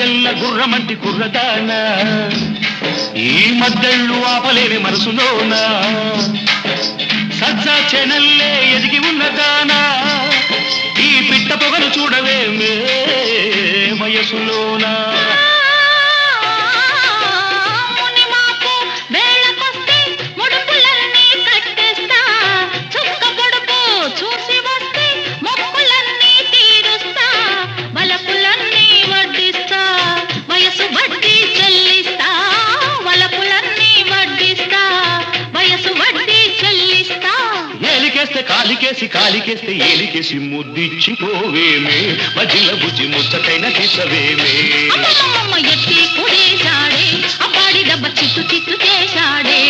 గుండెల్ల గుర్రమంటి కుర్రదానా ఈ మద్దళ్ళు ఆపలేని మనసులోనా సజ్జా చెనల్లే ఎదిగి ఉన్నదానా ఈ పిట్ట పొగలు చూడవేమే వయసులోనా కాలికేస్తే ఏలికేసి ముద్దిచ్చిపోవేమే మధ్యల బుజ్జి ముచ్చటైన కిసవేమే ఎత్తి కొడేశాడే అబ్బాడి దెబ్బ చిత్తు చిత్తు చేశాడే